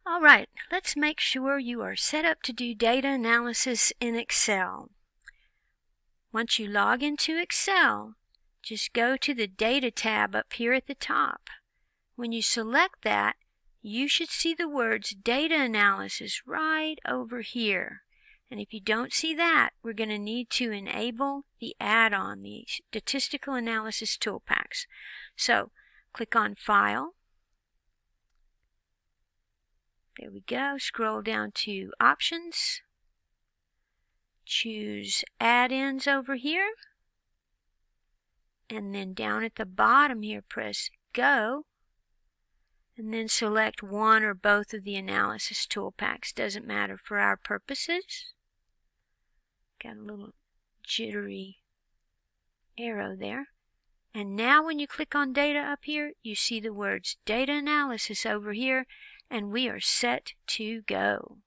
All right, let's make sure you are set up to do data analysis in Excel. Once you log into Excel, just go to the Data tab up here at the top. When you select that, you should see the words Data Analysis right over here. And if you don't see that, we're going to need to enable the add-on, the Statistical Analysis Toolpaks. So, click on File. There we go. Scroll down to Options. Choose Add-ins over here. And then down at the bottom here, press Go. And then select one or both of the analysis toolpaks. Doesn't matter for our purposes. Got a little jittery arrow there. And now when you click on Data up here, you see the words Data Analysis over here, and we are set to go.